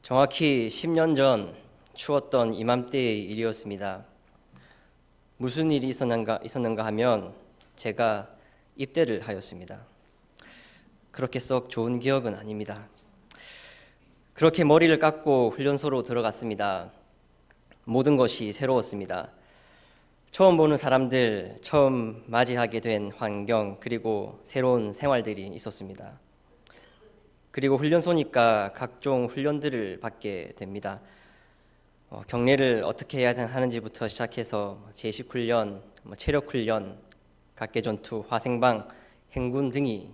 정확히 10년 전 추웠던 이맘때의 일이었습니다. 무슨 일이 있었는가 하면 제가 입대를 하였습니다. 그렇게 썩 좋은 기억은 아닙니다. 그렇게 머리를 깎고 훈련소로 들어갔습니다. 모든 것이 새로웠습니다. 처음 보는 사람들, 처음 맞이하게 된 환경, 그리고 새로운 생활들이 있었습니다. 그리고 훈련소니까 각종 훈련들을 받게 됩니다. 경례를 어떻게 해야 하는지부터 시작해서 제식훈련, 체력훈련, 각개전투, 화생방, 행군 등이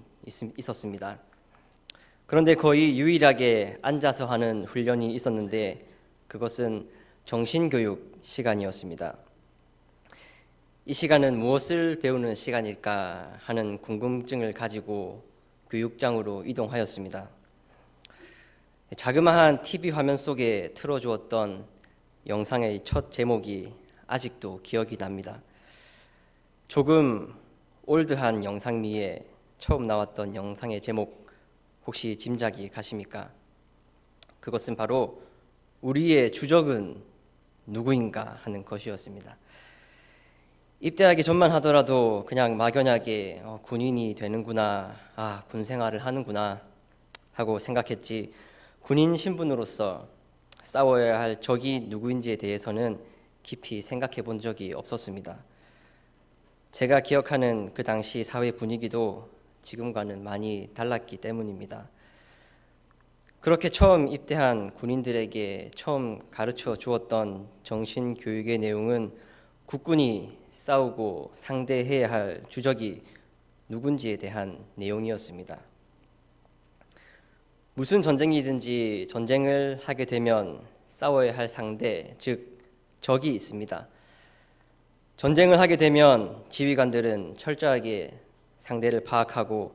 있었습니다. 그런데 거의 유일하게 앉아서 하는 훈련이 있었는데 그것은 정신교육 시간이었습니다. 이 시간은 무엇을 배우는 시간일까 하는 궁금증을 가지고 교육장으로 이동하였습니다. 자그마한 TV 화면 속에 틀어주었던 영상의 첫 제목이 아직도 기억이 납니다. 조금 올드한 영상미에 처음 나왔던 영상의 제목 혹시 짐작이 가십니까? 그것은 바로 우리의 주적은 누구인가 하는 것이었습니다. 입대하기 전만 하더라도 그냥 막연하게 군인이 되는구나, 군 생활을 하는구나 하고 생각했지, 군인 신분으로서 싸워야 할 적이 누구인지에 대해서는 깊이 생각해 본 적이 없었습니다. 제가 기억하는 그 당시 사회 분위기도 지금과는 많이 달랐기 때문입니다. 그렇게 처음 입대한 군인들에게 처음 가르쳐 주었던 정신교육의 내용은 국군이 싸우고 상대해야 할 주적이 누군지에 대한 내용이었습니다. 무슨 전쟁이든지 전쟁을 하게 되면 싸워야 할 상대, 즉 적이 있습니다. 전쟁을 하게 되면 지휘관들은 철저하게 상대를 파악하고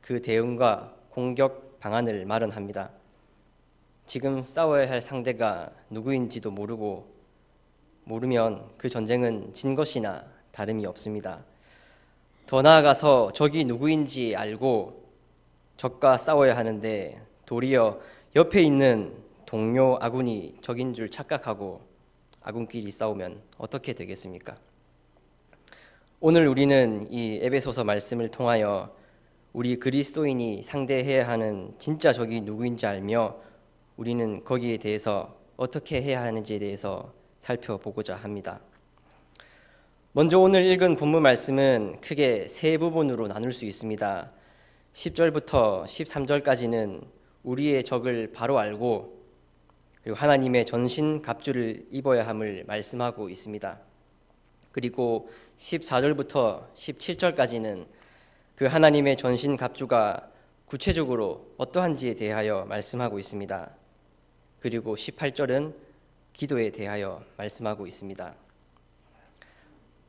그 대응과 공격 방안을 마련합니다. 지금 싸워야 할 상대가 누구인지도 모르면 그 전쟁은 진 것이나 다름이 없습니다. 더 나아가서 적이 누구인지 알고 적과 싸워야 하는데 도리어 옆에 있는 동료 아군이 적인 줄 착각하고 아군끼리 싸우면 어떻게 되겠습니까? 오늘 우리는 이 에베소서 말씀을 통하여 우리 그리스도인이 상대해야 하는 진짜 적이 누구인지 알며 우리는 거기에 대해서 어떻게 해야 하는지에 대해서 살펴보고자 합니다. 먼저 오늘 읽은 본문 말씀은 크게 세 부분으로 나눌 수 있습니다. 10절부터 13절까지는 우리의 적을 바로 알고 그리고 하나님의 전신 갑주를 입어야 함을 말씀하고 있습니다. 그리고 14절부터 17절까지는 그 하나님의 전신 갑주가 구체적으로 어떠한지에 대하여 말씀하고 있습니다. 그리고 18절은 기도에 대하여 말씀하고 있습니다.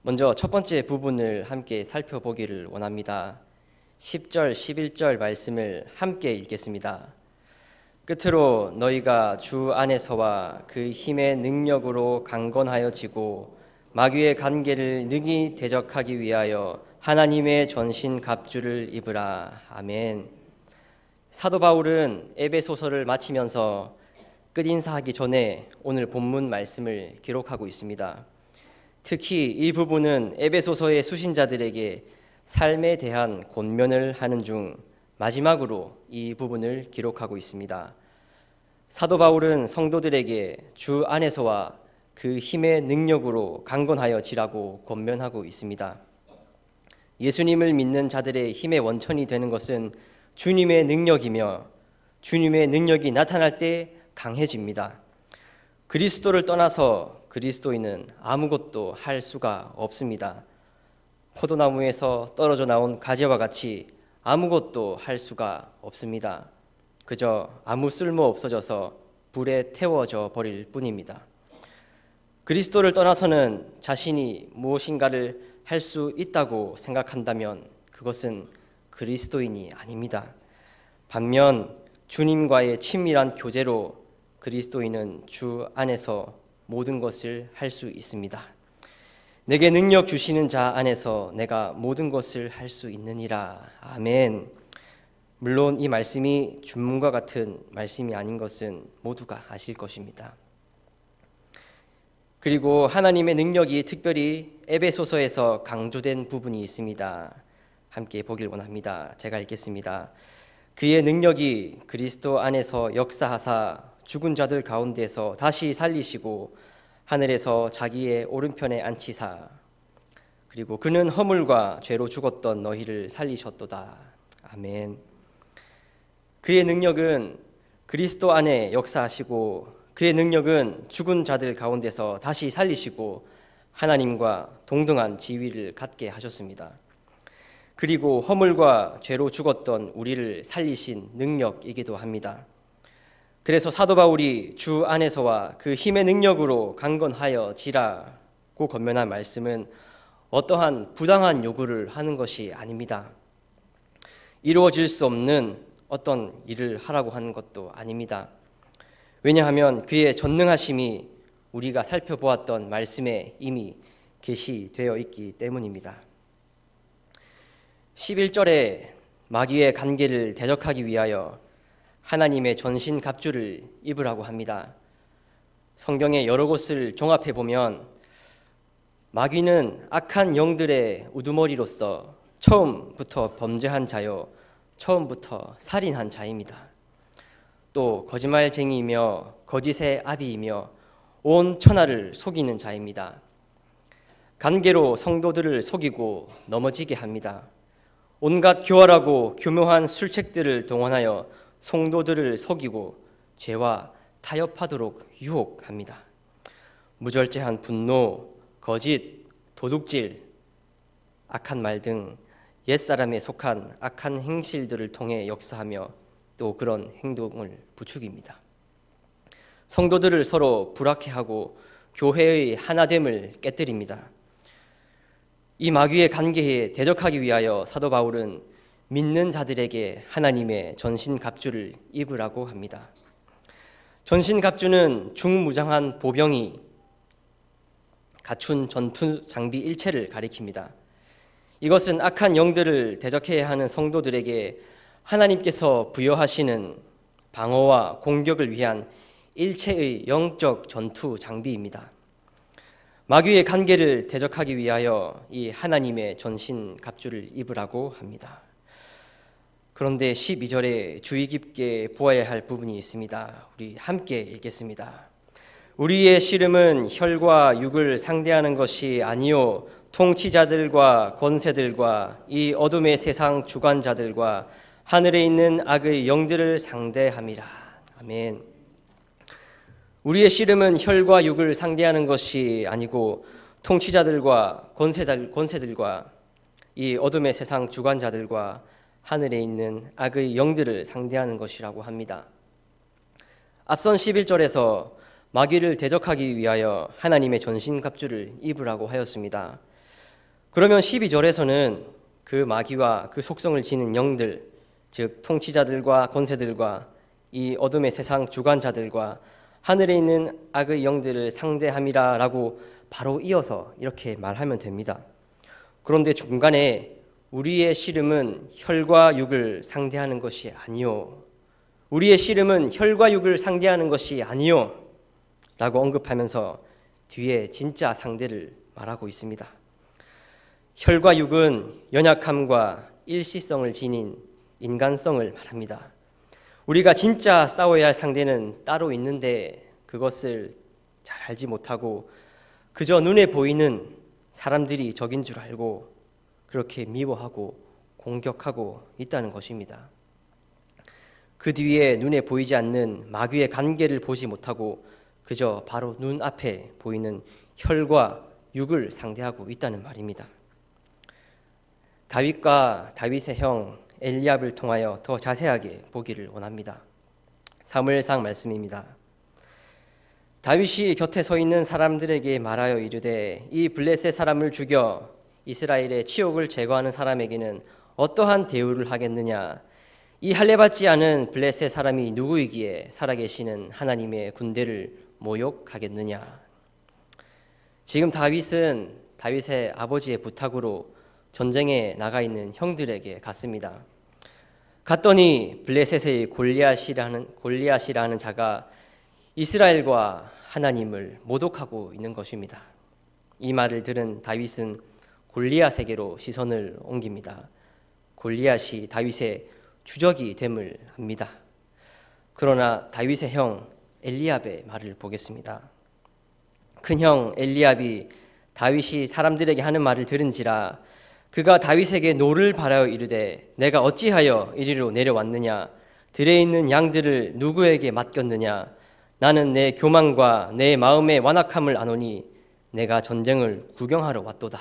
먼저 첫 번째 부분을 함께 살펴보기를 원합니다. 10절, 11절 말씀을 함께 읽겠습니다. 끝으로 너희가 주 안에서와 그 힘의 능력으로 강건하여지고 마귀의 관계를 능히 대적하기 위하여 하나님의 전신 갑주를 입으라. 아멘. 사도 바울은 에베소서를 마치면서 끝인사하기 전에 오늘 본문 말씀을 기록하고 있습니다. 특히 이 부분은 에베소서의 수신자들에게 삶에 대한 권면을 하는 중 마지막으로 이 부분을 기록하고 있습니다. 사도 바울은 성도들에게 주 안에서와 그 힘의 능력으로 강건하여지라고 권면하고 있습니다. 예수님을 믿는 자들의 힘의 원천이 되는 것은 주님의 능력이며 주님의 능력이 나타날 때 강해집니다. 그리스도를 떠나서 그리스도인은 아무것도 할 수가 없습니다. 포도나무에서 떨어져 나온 가지와 같이 아무것도 할 수가 없습니다. 그저 아무 쓸모 없어져서 불에 태워져 버릴 뿐입니다. 그리스도를 떠나서는 자신이 무엇인가를 할 수 있다고 생각한다면 그것은 그리스도인이 아닙니다. 반면 주님과의 친밀한 교제로 그리스도인은 주 안에서 모든 것을 할 수 있습니다. 내게 능력 주시는 자 안에서 내가 모든 것을 할 수 있느니라. 아멘. 물론 이 말씀이 주문과 같은 말씀이 아닌 것은 모두가 아실 것입니다. 그리고 하나님의 능력이 특별히 에베소서에서 강조된 부분이 있습니다. 함께 보길 원합니다. 제가 읽겠습니다. 그의 능력이 그리스도 안에서 역사하사 죽은 자들 가운데서 다시 살리시고 하늘에서 자기의 오른편에 앉히사 그리고 그는 허물과 죄로 죽었던 너희를 살리셨도다. 아멘. 그의 능력은 그리스도 안에 역사하시고 그의 능력은 죽은 자들 가운데서 다시 살리시고 하나님과 동등한 지위를 갖게 하셨습니다. 그리고 허물과 죄로 죽었던 우리를 살리신 능력이기도 합니다. 그래서 사도 바울이 주 안에서와 그 힘의 능력으로 강건하여 지라고 권면한 말씀은 어떠한 부당한 요구를 하는 것이 아닙니다. 이루어질 수 없는 어떤 일을 하라고 하는 것도 아닙니다. 왜냐하면 그의 전능하심이 우리가 살펴보았던 말씀에 이미 계시되어 있기 때문입니다. 11절에 마귀의 관계를 대적하기 위하여 하나님의 전신갑주를 입으라고 합니다. 성경의 여러 곳을 종합해 보면 마귀는 악한 영들의 우두머리로서 처음부터 범죄한 자요 처음부터 살인한 자입니다. 또 거짓말쟁이이며 거짓의 아비이며 온 천하를 속이는 자입니다. 관계로 성도들을 속이고 넘어지게 합니다. 온갖 교활하고 교묘한 술책들을 동원하여 성도들을 속이고 죄와 타협하도록 유혹합니다. 무절제한 분노, 거짓, 도둑질, 악한 말 등 옛사람에 속한 악한 행실들을 통해 역사하며 또 그런 행동을 부추깁니다. 성도들을 서로 불합해하고 교회의 하나됨을 깨뜨립니다. 이 마귀의 관계에 대적하기 위하여 사도 바울은 믿는 자들에게 하나님의 전신갑주를 입으라고 합니다. 전신갑주는 중무장한 보병이 갖춘 전투 장비 일체를 가리킵니다. 이것은 악한 영들을 대적해야 하는 성도들에게 하나님께서 부여하시는 방어와 공격을 위한 일체의 영적 전투 장비입니다. 마귀의 관계를 대적하기 위하여 이 하나님의 전신갑주를 입으라고 합니다. 그런데 12절에 주의 깊게 보아야 할 부분이 있습니다. 우리 함께 읽겠습니다. 우리의 씨름은 혈과 육을 상대하는 것이 아니요 통치자들과 권세들과 이 어둠의 세상 주관자들과 하늘에 있는 악의 영들을 상대함이라. 아멘. 우리의 씨름은 혈과 육을 상대하는 것이 아니고 통치자들과 권세들과 이 어둠의 세상 주관자들과 하늘에 있는 악의 영들을 상대하는 것이라고 합니다. 앞선 11절에서 마귀를 대적하기 위하여 하나님의 전신갑주를 입으라고 하였습니다. 그러면 12절에서는 그 마귀와 그 속성을 지닌 영들, 즉 통치자들과 권세들과 이 어둠의 세상 주관자들과 하늘에 있는 악의 영들을 상대함이라라고 바로 이어서 이렇게 말하면 됩니다. 그런데 중간에 우리의 씨름은 혈과 육을 상대하는 것이 아니요, 우리의 씨름은 혈과 육을 상대하는 것이 아니요 라고 언급하면서 뒤에 진짜 상대를 말하고 있습니다. 혈과 육은 연약함과 일시성을 지닌 인간성을 말합니다. 우리가 진짜 싸워야 할 상대는 따로 있는데 그것을 잘 알지 못하고 그저 눈에 보이는 사람들이 적인 줄 알고 그렇게 미워하고 공격하고 있다는 것입니다. 그 뒤에 눈에 보이지 않는 마귀의 관계를 보지 못하고 그저 바로 눈앞에 보이는 혈과 육을 상대하고 있다는 말입니다. 다윗과 다윗의 형 엘리압을 통하여 더 자세하게 보기를 원합니다. 사무엘상 말씀입니다. 다윗이 곁에 서 있는 사람들에게 말하여 이르되 이 블레셋 사람을 죽여 이스라엘의 치욕을 제거하는 사람에게는 어떠한 대우를 하겠느냐? 이 할례받지 않은 블레셋 사람이 누구이기에 살아계시는 하나님의 군대를 모욕하겠느냐? 지금 다윗은 다윗의 아버지의 부탁으로 전쟁에 나가 있는 형들에게 갔습니다. 갔더니 블레셋의 골리앗이라는 자가 이스라엘과 하나님을 모독하고 있는 것입니다. 이 말을 들은 다윗은 골리앗에게로 시선을 옮깁니다. 골리앗이 다윗의 주적이 됨을 압니다. 그러나 다윗의 형 엘리압의 말을 보겠습니다. 큰형 엘리압이 다윗이 사람들에게 하는 말을 들은지라 그가 다윗에게 노를 바라여 이르되 내가 어찌하여 이리로 내려왔느냐 들에 있는 양들을 누구에게 맡겼느냐 나는 내 교만과 내 마음의 완악함을 아노니 내가 전쟁을 구경하러 왔도다.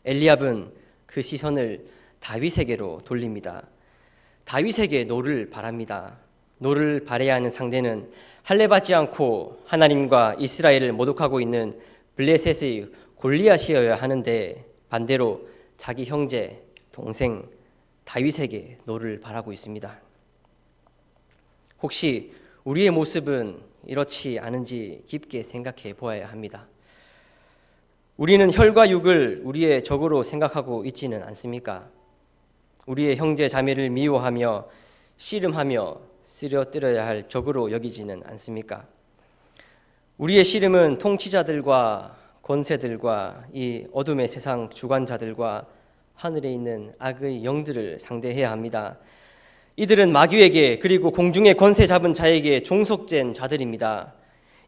엘리압은 그 시선을 다윗에게로 돌립니다. 다윗에게 노를 바랍니다. 노를 바라야 하는 상대는 할례받지 않고 하나님과 이스라엘을 모독하고 있는 블레셋의 골리앗이어야 하는데 반대로 자기 형제, 동생 다윗에게 노를 바라고 있습니다. 혹시 우리의 모습은 이렇지 않은지 깊게 생각해 보아야 합니다. 우리는 혈과 육을 우리의 적으로 생각하고 있지는 않습니까? 우리의 형제 자매를 미워하며 씨름하며 쓰러뜨려야 할 적으로 여기지는 않습니까? 우리의 씨름은 통치자들과 권세들과 이 어둠의 세상 주관자들과 하늘에 있는 악의 영들을 상대해야 합니다. 이들은 마귀에게 그리고 공중의 권세 잡은 자에게 종속된 자들입니다.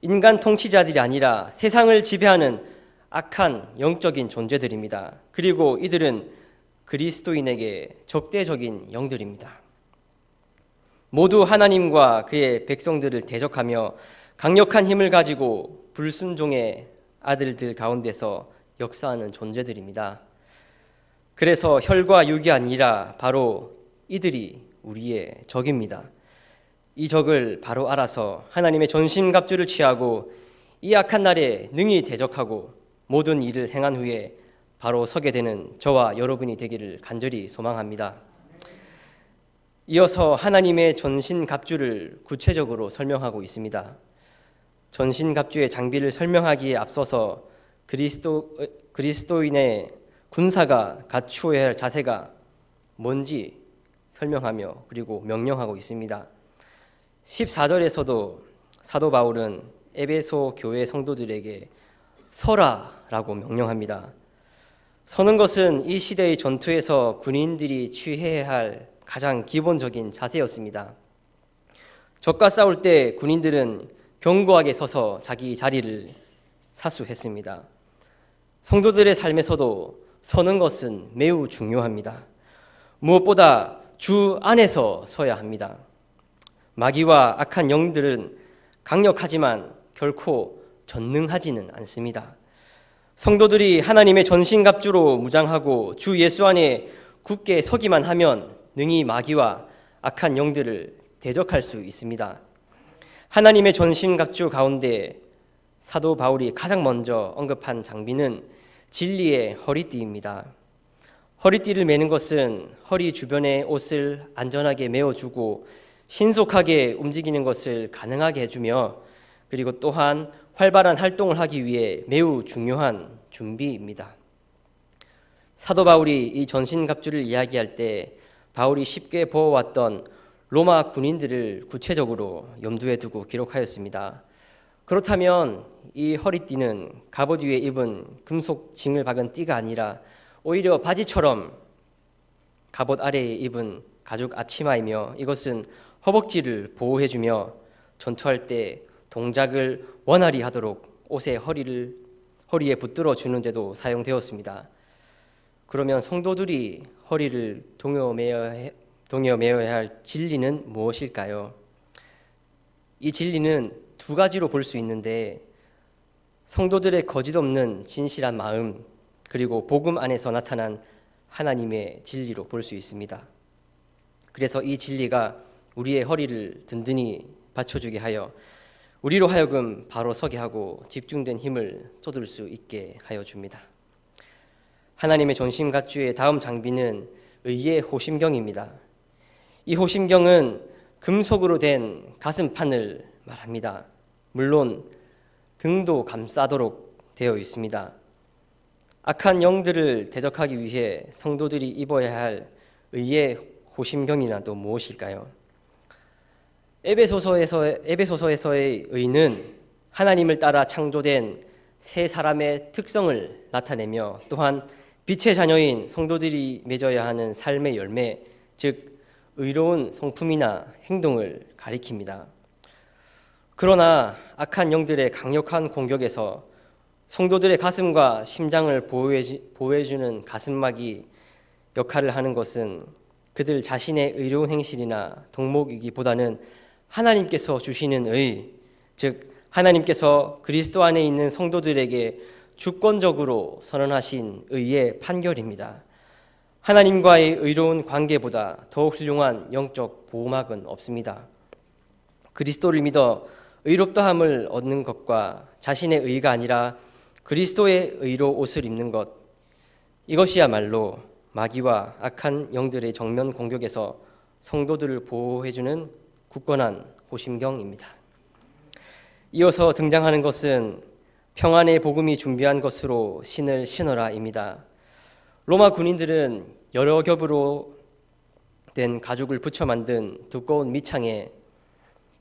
인간 통치자들이 아니라 세상을 지배하는 악한 영적인 존재들입니다. 그리고 이들은 그리스도인에게 적대적인 영들입니다. 모두 하나님과 그의 백성들을 대적하며 강력한 힘을 가지고 불순종의 아들들 가운데서 역사하는 존재들입니다. 그래서 혈과 육이 아니라 바로 이들이 우리의 적입니다. 이 적을 바로 알아서 하나님의 전신갑주를 취하고 이 악한 날에 능히 대적하고 모든 일을 행한 후에 바로 서게 되는 저와 여러분이 되기를 간절히 소망합니다. 이어서 하나님의 전신갑주를 구체적으로 설명하고 있습니다. 전신갑주의 장비를 설명하기에 앞서서 그리스도인의 군사가 갖추어야 할 자세가 뭔지 설명하며 그리고 명령하고 있습니다. 14절에서도 사도 바울은 에베소 교회 성도들에게 서라라고 명령합니다. 서는 것은 이 시대의 전투에서 군인들이 취해야 할 가장 기본적인 자세였습니다. 적과 싸울 때 군인들은 견고하게 서서 자기 자리를 사수했습니다. 성도들의 삶에서도 서는 것은 매우 중요합니다. 무엇보다 주 안에서 서야 합니다. 마귀와 악한 영들은 강력하지만 결코 전능하지는 않습니다. 성도들이 하나님의 전신갑주로 무장하고 주 예수 안에 굳게 서기만 하면 능히 마귀와 악한 영들을 대적할 수 있습니다. 하나님의 전신갑주 가운데 사도 바울이 가장 먼저 언급한 장비는 진리의 허리띠입니다. 허리띠를 매는 것은 허리 주변의 옷을 안전하게 메어주고 신속하게 움직이는 것을 가능하게 해주며 그리고 또한 활발한 활동을 하기 위해 매우 중요한 준비입니다. 사도 바울이 이 전신갑주를 이야기할 때 바울이 쉽게 보아왔던 로마 군인들을 구체적으로 염두에 두고 기록하였습니다. 그렇다면 이 허리띠는 갑옷 위에 입은 금속 징을 박은 띠가 아니라 오히려 바지처럼 갑옷 아래에 입은 가죽 앞치마이며 이것은 허벅지를 보호해주며 전투할 때 동작을 원활히 하도록 옷의 허리에 붙들어 주는 데도 사용되었습니다. 그러면 성도들이 허리를 동여 매어야 할 진리는 무엇일까요? 이 진리는 두 가지로 볼 수 있는데 성도들의 거짓없는 진실한 마음 그리고 복음 안에서 나타난 하나님의 진리로 볼 수 있습니다. 그래서 이 진리가 우리의 허리를 든든히 받쳐주게 하여 우리로 하여금 바로 서게 하고 집중된 힘을 쏟을 수 있게 하여 줍니다. 하나님의 전신갑주의 다음 장비는 의의 호심경입니다. 이 호심경은 금속으로 된 가슴판을 말합니다. 물론 등도 감싸도록 되어 있습니다. 악한 영들을 대적하기 위해 성도들이 입어야 할 의의 호심경이나 또 무엇일까요? 에베소서에서의 의는 하나님을 따라 창조된 새 사람의 특성을 나타내며 또한 빛의 자녀인 성도들이 맺어야 하는 삶의 열매, 즉 의로운 성품이나 행동을 가리킵니다. 그러나 악한 영들의 강력한 공격에서 성도들의 가슴과 심장을 보호해주는 가슴막이 역할을 하는 것은 그들 자신의 의로운 행실이나 덕목이기보다는 하나님께서 주시는 의, 즉 하나님께서 그리스도 안에 있는 성도들에게 주권적으로 선언하신 의의 판결입니다. 하나님과의 의로운 관계보다 더 훌륭한 영적 보호막은 없습니다. 그리스도를 믿어 의롭다함을 얻는 것과 자신의 의가 아니라 그리스도의 의로 옷을 입는 것, 이것이야말로 마귀와 악한 영들의 정면 공격에서 성도들을 보호해주는 굳건한 호심경입니다. 이어서 등장하는 것은 평안의 복음이 준비한 것으로 신을 신어라입니다. 로마 군인들은 여러 겹으로 된 가죽을 붙여 만든 두꺼운 밑창에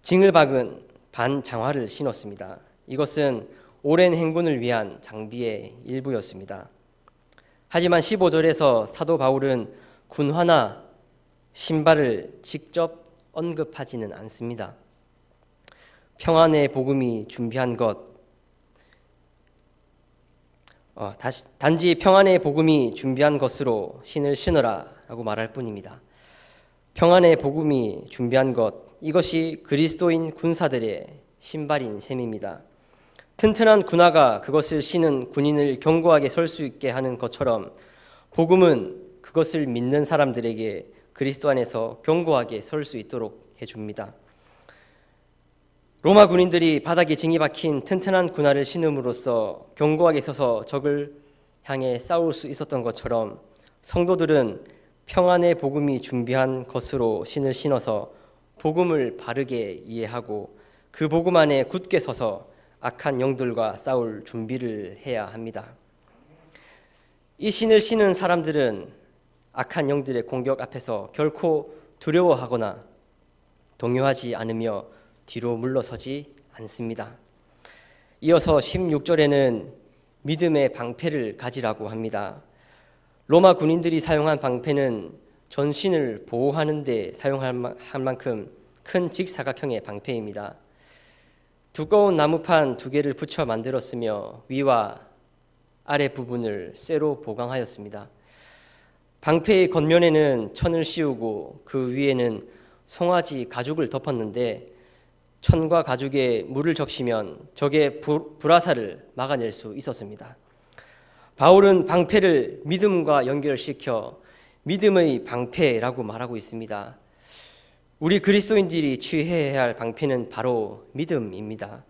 징을 박은 반장화를 신었습니다. 이것은 오랜 행군을 위한 장비의 일부였습니다. 하지만 15절에서 사도 바울은 군화나 신발을 직접 언급하지는 않습니다. 평안의 복음이 준비한 것, 단지 평안의 복음이 준비한 것으로 신을 신어라 라고 말할 뿐입니다. 평안의 복음이 준비한 것, 이것이 그리스도인 군사들의 신발인 셈입니다. 튼튼한 군화가 그것을 신은 군인을 견고하게 설 수 있게 하는 것처럼 복음은 그것을 믿는 사람들에게 그리스도 안에서 견고하게 설 수 있도록 해줍니다. 로마 군인들이 바닥에 징이 박힌 튼튼한 군화를 신음으로써 견고하게 서서 적을 향해 싸울 수 있었던 것처럼 성도들은 평안의 복음이 준비한 것으로 신을 신어서 복음을 바르게 이해하고 그 복음 안에 굳게 서서 악한 영들과 싸울 준비를 해야 합니다. 이 신을 신은 사람들은 악한 영들의 공격 앞에서 결코 두려워하거나 동요하지 않으며 뒤로 물러서지 않습니다. 이어서 16절에는 믿음의 방패를 가지라고 합니다. 로마 군인들이 사용한 방패는 전신을 보호하는 데 사용할 만큼 큰 직사각형의 방패입니다. 두꺼운 나무판 2개를 붙여 만들었으며 위와 아래 부분을 쇠로 보강하였습니다. 방패의 겉면에는 천을 씌우고 그 위에는 송아지 가죽을 덮었는데 천과 가죽에 물을 적시면 적의 불화살을 막아낼 수 있었습니다. 바울은 방패를 믿음과 연결시켜 믿음의 방패라고 말하고 있습니다. 우리 그리스도인들이 취해야 할 방패는 바로 믿음입니다.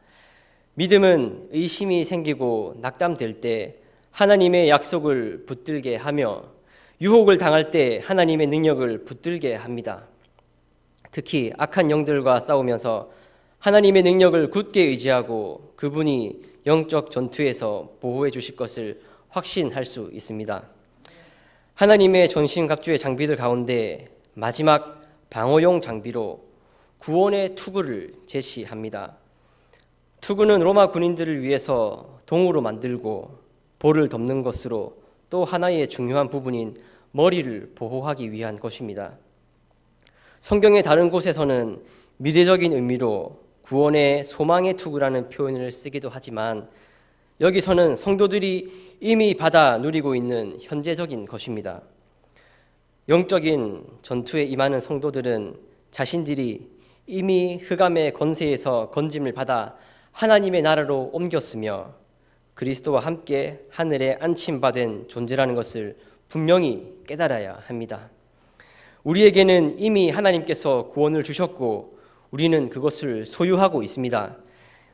믿음은 의심이 생기고 낙담될 때 하나님의 약속을 붙들게 하며 유혹을 당할 때 하나님의 능력을 붙들게 합니다. 특히 악한 영들과 싸우면서 하나님의 능력을 굳게 의지하고 그분이 영적 전투에서 보호해 주실 것을 확신할 수 있습니다. 하나님의 전신갑주의 장비들 가운데 마지막 방어용 장비로 구원의 투구를 제시합니다. 투구는 로마 군인들을 위해서 동으로 만들고 볼을 덮는 것으로 또 하나의 중요한 부분인 머리를 보호하기 위한 것입니다. 성경의 다른 곳에서는 미래적인 의미로 구원의 소망의 투구라는 표현을 쓰기도 하지만 여기서는 성도들이 이미 받아 누리고 있는 현재적인 것입니다. 영적인 전투에 임하는 성도들은 자신들이 이미 흑암의 권세에서 건짐을 받아 하나님의 나라로 옮겼으며 그리스도와 함께 하늘에 안침받은 존재라는 것을 분명히 깨달아야 합니다. 우리에게는 이미 하나님께서 구원을 주셨고 우리는 그것을 소유하고 있습니다.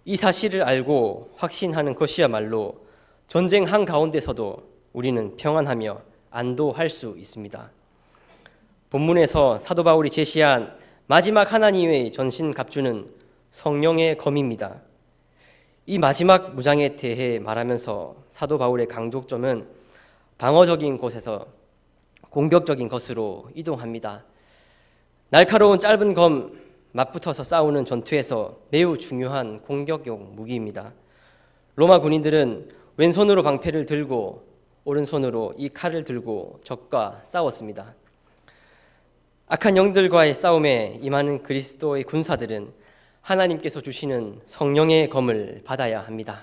이 사실을 알고 확신하는 것이야말로 전쟁 한가운데서도 우리는 평안하며 안도할 수 있습니다. 본문에서 사도 바울이 제시한 마지막 하나님의 전신갑주는 성령의 검입니다. 이 마지막 무장에 대해 말하면서 사도 바울의 강조점은 방어적인 곳에서 공격적인 것으로 이동합니다. 날카로운 짧은 검 맞붙어서 싸우는 전투에서 매우 중요한 공격용 무기입니다. 로마 군인들은 왼손으로 방패를 들고 오른손으로 이 칼을 들고 적과 싸웠습니다. 악한 영들과의 싸움에 임하는 그리스도의 군사들은 하나님께서 주시는 성령의 검을 받아야 합니다.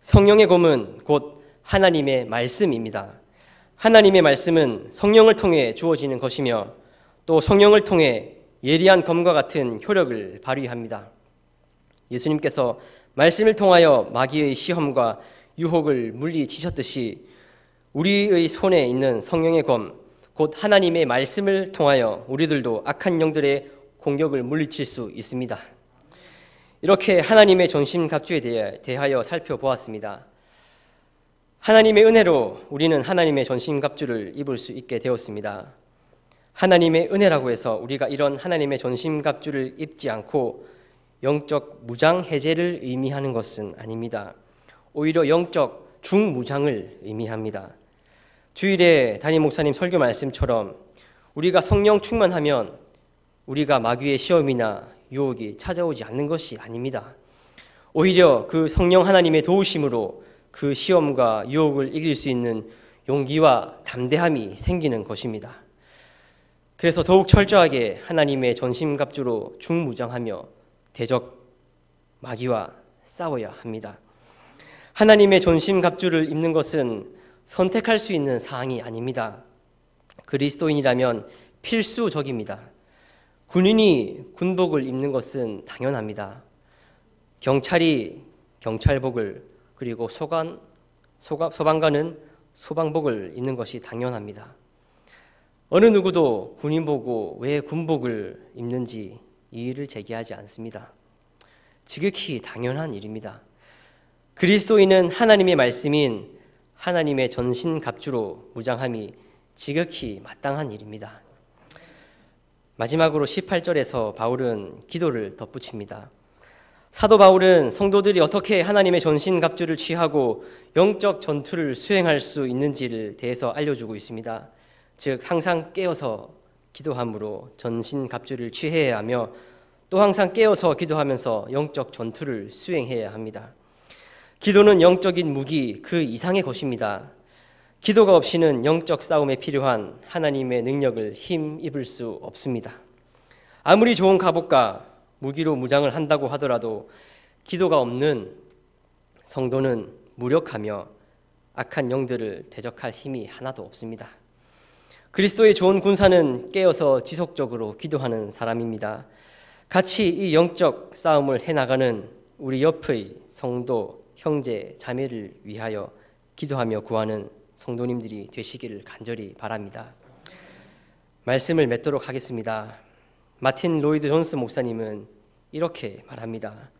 성령의 검은 곧 하나님의 말씀입니다. 하나님의 말씀은 성령을 통해 주어지는 것이며 또 성령을 통해 예리한 검과 같은 효력을 발휘합니다. 예수님께서 말씀을 통하여 마귀의 시험과 유혹을 물리치셨듯이 우리의 손에 있는 성령의 검, 곧 하나님의 말씀을 통하여 우리들도 악한 영들의 공격을 물리칠 수 있습니다. 이렇게 하나님의 전신갑주에 대하여 살펴보았습니다. 하나님의 은혜로 우리는 하나님의 전신갑주를 입을 수 있게 되었습니다. 하나님의 은혜라고 해서 우리가 이런 하나님의 전신갑주를 입지 않고 영적 무장 해제를 의미하는 것은 아닙니다. 오히려 영적 중무장을 의미합니다. 주일에 담임 목사님 설교 말씀처럼 우리가 성령 충만하면 우리가 마귀의 시험이나 유혹이 찾아오지 않는 것이 아닙니다. 오히려 그 성령 하나님의 도우심으로 그 시험과 유혹을 이길 수 있는 용기와 담대함이 생기는 것입니다. 그래서 더욱 철저하게 하나님의 전신갑주로 중무장하며 대적 마귀와 싸워야 합니다. 하나님의 전신갑주를 입는 것은 선택할 수 있는 사항이 아닙니다. 그리스도인이라면 필수적입니다. 군인이 군복을 입는 것은 당연합니다. 경찰이 경찰복을, 그리고 소방관은 소방복을 입는 것이 당연합니다. 어느 누구도 군인 보고 왜 군복을 입는지 이의를 제기하지 않습니다. 지극히 당연한 일입니다. 그리스도인은 하나님의 말씀인 하나님의 전신갑주로 무장함이 지극히 마땅한 일입니다. 마지막으로 18절에서 바울은 기도를 덧붙입니다. 사도 바울은 성도들이 어떻게 하나님의 전신갑주를 취하고 영적 전투를 수행할 수 있는지를 대해서 알려주고 있습니다. 즉 항상 깨어서 기도함으로 전신갑주를 취해야 하며 또 항상 깨어서 기도하면서 영적 전투를 수행해야 합니다. 기도는 영적인 무기 그 이상의 것입니다. 기도가 없이는 영적 싸움에 필요한 하나님의 능력을 힘입을 수 없습니다. 아무리 좋은 갑옷과 무기로 무장을 한다고 하더라도 기도가 없는 성도는 무력하며 악한 영들을 대적할 힘이 하나도 없습니다. 그리스도의 좋은 군사는 깨어서 지속적으로 기도하는 사람입니다. 같이 이 영적 싸움을 해나가는 우리 옆의 성도, 형제, 자매를 위하여 기도하며 구하는 성도님들이 되시기를 간절히 바랍니다. 말씀을 맺도록 하겠습니다. 마틴 로이드 존스 목사님은 이렇게 말합니다.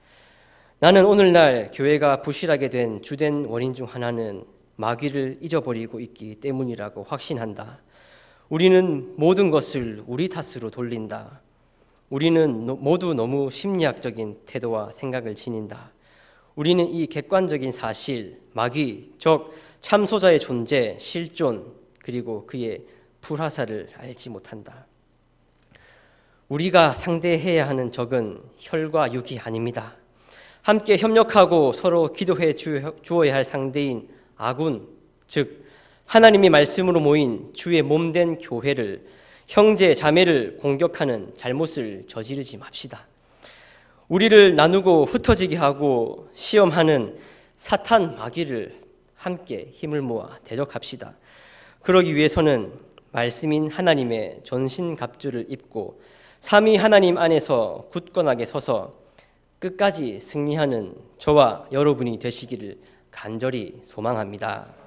나는 오늘날 교회가 부실하게 된 주된 원인 중 하나는 마귀를 잊어버리고 있기 때문이라고 확신한다. 우리는 모든 것을 우리 탓으로 돌린다. 우리는 모두 너무 심리학적인 태도와 생각을 지닌다. 우리는 이 객관적인 사실, 마귀, 즉 참소자의 존재, 실존, 그리고 그의 불화살을 알지 못한다. 우리가 상대해야 하는 적은 혈과 육이 아닙니다. 함께 협력하고 서로 기도해 주어야 할 상대인 아군, 즉 하나님의 말씀으로 모인 주의 몸된 교회를, 형제, 자매를 공격하는 잘못을 저지르지 맙시다. 우리를 나누고 흩어지게 하고 시험하는 사탄 마귀를 함께 힘을 모아 대적합시다. 그러기 위해서는 말씀인 하나님의 전신갑주를 입고 삼위 하나님 안에서 굳건하게 서서 끝까지 승리하는 저와 여러분이 되시기를 간절히 소망합니다.